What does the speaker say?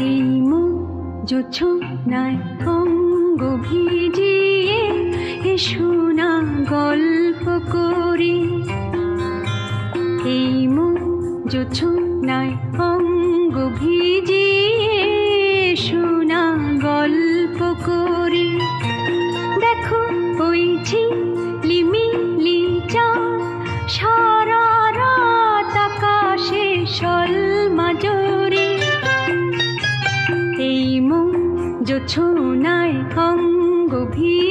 এই মন জোছনায় অঙ্গ ভিজিয়ে এসো না গল্প করি। এই মন জোছনায় অঙ্গ ভিজিয়ে এসো না গল্প করি। দেখো ওই ঝিলিমিলি চাঁদ সারা রাত আকাশে সলমাজরি। এই মন জোছনায় অঙ্গ ভিজিয়ে